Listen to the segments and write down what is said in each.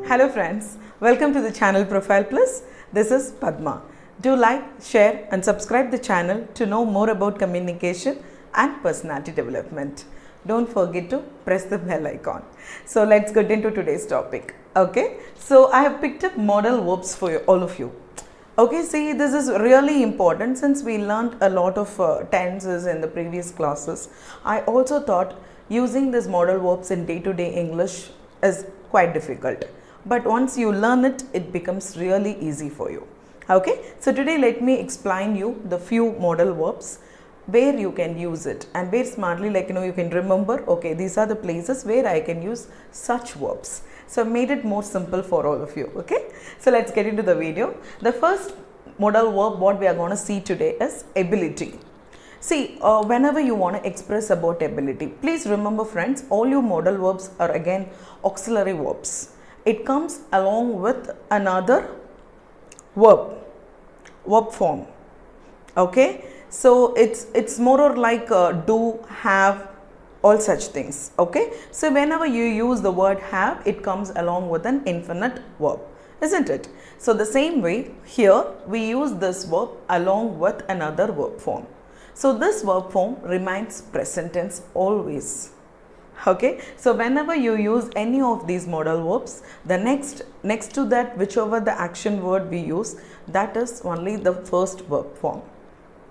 Hello friends, welcome to the channel Profile Plus. This is Padma. Do like, share and subscribe the channel to know more about communication and personality development. Don't forget to press the bell icon. So let's get into today's topic. Okay, so I have picked up modal verbs for all of you. Okay, see, this is really important since we learned a lot of tenses in the previous classes. I also thought using these modal verbs in day-to-day English is quite difficult. But once you learn it, it becomes really easy for you. Okay, so today let me explain you the few modal verbs where you can use it and where smartly, like you can remember, okay, these are the places where I can use such verbs. So I've made it more simple for all of you. Okay, so let's get into the video. The first modal verb what we are going to see today is ability. See, whenever you want to express about ability, please remember friends, all your modal verbs are again auxiliary verbs. It comes along with another verb form. Okay, so it's more or like do, have, all such things. Okay, so whenever you use the word have, it comes along with an infinite verb, isn't it? So the same way here we use this verb along with another verb form. So this verb form remains present tense always. Okay, so whenever you use any of these modal verbs, the next to that, whichever the action word we use, that is only the first verb form.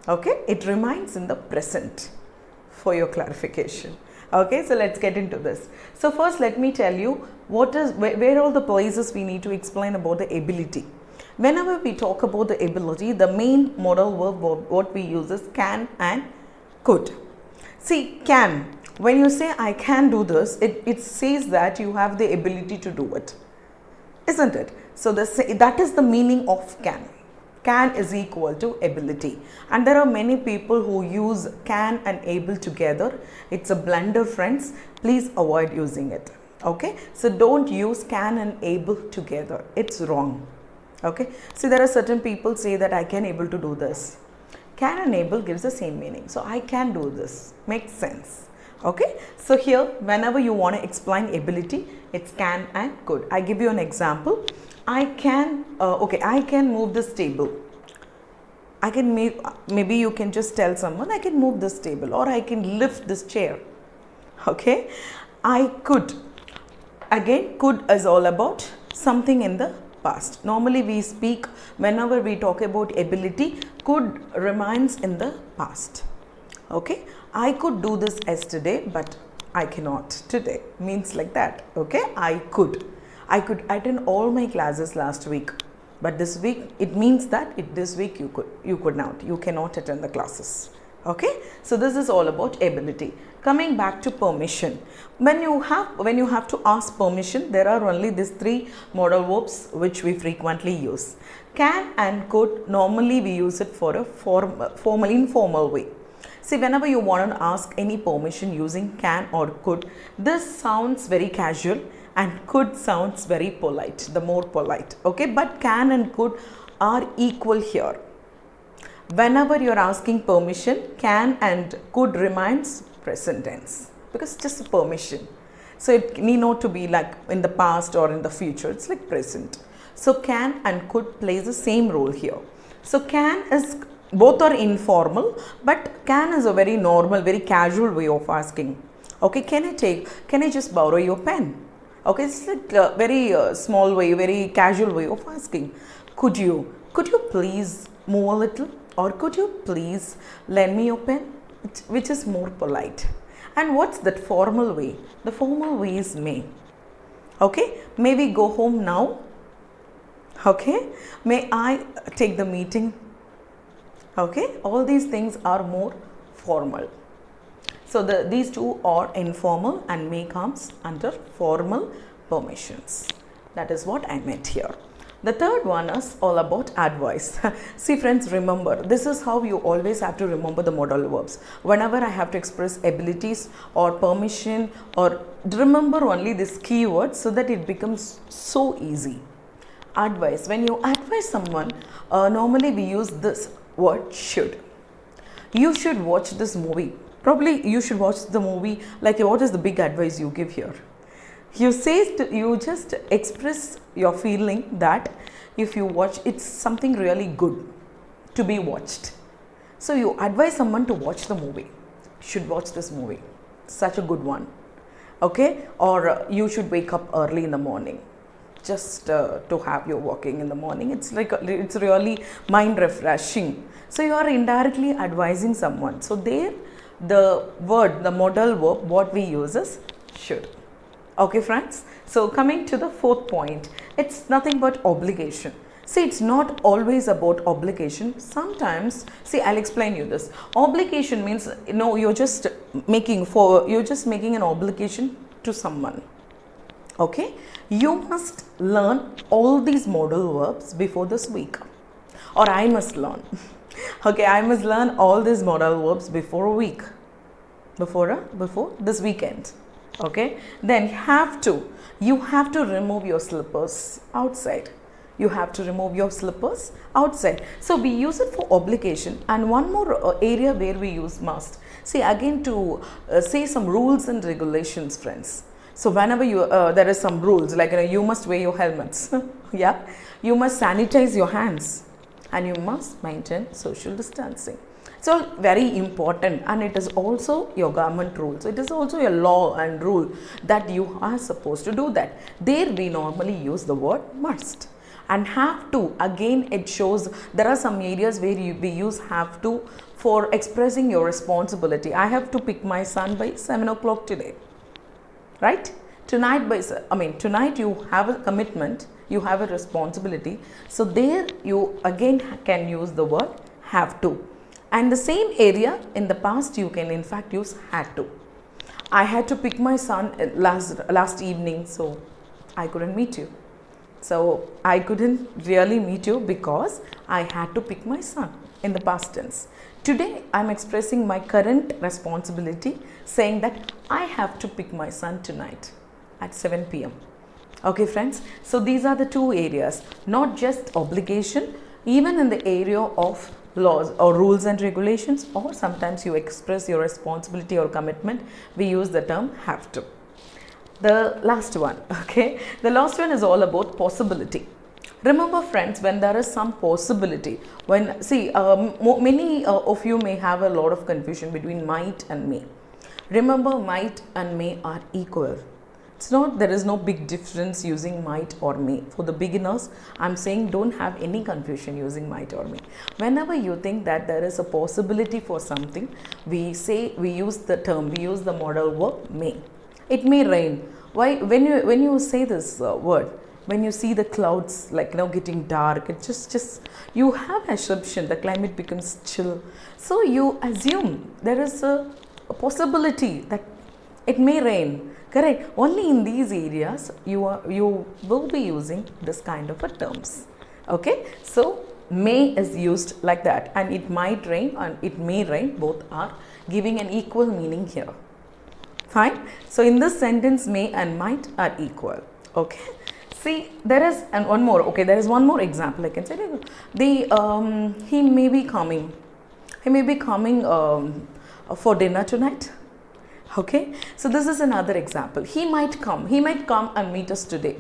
Okay, it remains in the present for your clarification. Okay, so let's get into this. So first let me tell you where all the places we need to explain about the ability. Whenever we talk about the ability, the main modal verb what we use is can and could. See, can. When you say I can do this, it says that you have the ability to do it, isn't it? So that is the meaning of can. Can is equal to ability, and there are many people who use can and able together. It's a blender, friends. Please avoid using it. Okay, so don't use can and able together. It's wrong. Okay, see, there are certain people say that I can able to do this. Can and able gives the same meaning. So I can do this. Makes sense. Okay, so here whenever you want to explain ability, it's can and could. I give you an example. I can I can move this table. I can maybe you can just tell someone I can move this table, or I can lift this chair. Okay, I could. Again, could is all about something in the past. Normally we speak, whenever we talk about ability, could remains in the past. Okay, I could do this yesterday, but I cannot today. Means like that. Okay, I could attend all my classes last week, but this week it means that this week you cannot attend the classes. Okay, so this is all about ability. Coming back to permission, when you have to ask permission, there are only these three modal verbs which we frequently use. Can and could, normally we use it for a formal informal way. See, whenever you want to ask any permission using can or could, this sounds very casual and could sounds very polite, the more polite. Okay, but can and could are equal here. Whenever you are asking permission, can and could remains present tense because it's just a permission. So it need not to be like in the past or in the future, it's like present. So can and could plays the same role here. So can is, both are informal, but can is a very normal, very casual way of asking. Okay, can I just borrow your pen? Okay, it's like a very small way, very casual way of asking. Could you please move a little, or could you please lend me your pen? Which is more polite. And what's that formal way? The formal way is may. Okay, may we go home now? Okay, may I take the meeting? Okay, all these things are more formal. So these two are informal and may comes under formal permissions. That is what I meant here. The third one is all about advice. See friends, remember, this is how you always have to remember the modal verbs. Whenever I have to express abilities or permission, or remember only this keyword so that it becomes so easy. Advice. When you advise someone, normally we use this word should. You should watch this movie. Probably you should watch the movie. Like, what is the big advice you give here? You just express your feeling that if you watch, it's something really good to be watched. So you advise someone to watch the movie. Should watch this movie. Such a good one. Okay? Or you should wake up early in the morning. Just to have your walking in the morning. It's like it's really mind refreshing. So you are indirectly advising someone. So there, the modal verb, what we use is should. Okay, friends. So coming to the fourth point, it's nothing but obligation. See, it's not always about obligation. Sometimes, see, I'll explain you this. Obligation means, you're just making an obligation to someone. Okay, you must learn all these modal verbs before this week, or I must learn. Okay, I must learn all these modal verbs before a week, before this weekend. Okay, then you have to remove your slippers outside. You have to remove your slippers outside. So we use it for obligation. And one more area where we use must. See, again, to say some rules and regulations, friends. So whenever there is some rules, like you must wear your helmets. Yeah, you must sanitize your hands, and you must maintain social distancing. So very important, and it is also your government rules. It is also a law and rule that you are supposed to do that. There we normally use the word must. And have to, again, it shows there are some areas where we use have to for expressing your responsibility. I have to pick my son by 7 o'clock today. Right? Tonight you have a commitment, you have a responsibility. So there you again can use the word have to. And the same area in the past you can in fact use had to. I had to pick my son last evening, so I couldn't meet you. So I couldn't really meet you because I had to pick my son in the past tense. Today I am expressing my current responsibility, saying that I have to pick my son tonight at 7 p.m. Okay, friends. So these are the two areas, not just obligation, even in the area of laws or rules and regulations, or sometimes you express your responsibility or commitment, we use the term have to. The last one, okay, the last one is all about possibility. Remember, friends, when there is some possibility, many of you may have a lot of confusion between might and may. Remember, might and may are equal. There is no big difference using might or may. For the beginners, I'm saying don't have any confusion using might or may. Whenever you think that there is a possibility for something, we use the modal verb may. It may rain. Why? When you say this word, when you see the clouds getting dark, it just you have assumption the climate becomes chill. So you assume there is a possibility that it may rain. Correct. Only in these areas you will be using this kind of a terms. Okay. So may is used like that, and it might rain and it may rain. Both are giving an equal meaning here. Fine. So in this sentence, may and might are equal. Okay. See, there is one more. Okay, there is one more example I can say. He may be coming. He may be coming for dinner tonight. Okay. So this is another example. He might come. He might come and meet us today.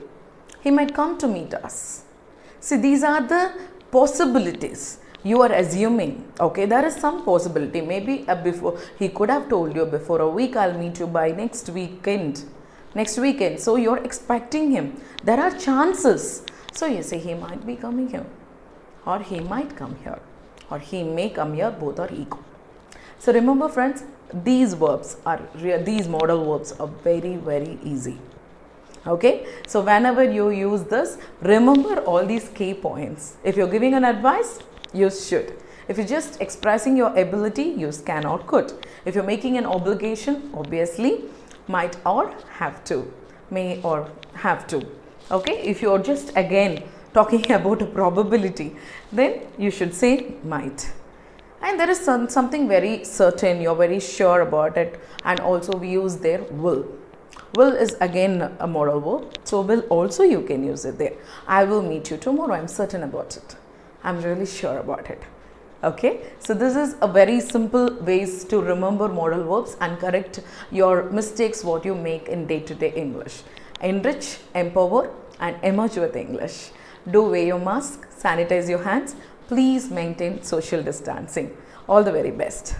He might come to meet us. See, these are the possibilities. You are assuming, okay, there is some possibility. Maybe before, he could have told you before a week, I'll meet you by next weekend. So you're expecting him. There are chances. So you say he might be coming here, or he might come here, or he may come here. Both are equal. So remember, friends, these modal verbs are very, very easy. Okay, so whenever you use this, remember all these key points. If you're giving an advice, use should. If you're just expressing your ability, use can or could. If you're making an obligation, obviously might or have to, may or have to. Okay, if you're just again talking about a probability, then you should say might. And there is something very certain, you're very sure about it, and also we use there will. Will is again a modal verb, so will also you can use it there. I will meet you tomorrow, I'm certain about it. I'm really sure about it. Okay, so this is a very simple ways to remember modal verbs and correct your mistakes what you make in day-to-day English. enrich, empower, and emerge with English. Do wear your mask, sanitize your hands, please maintain social distancing. All the very best.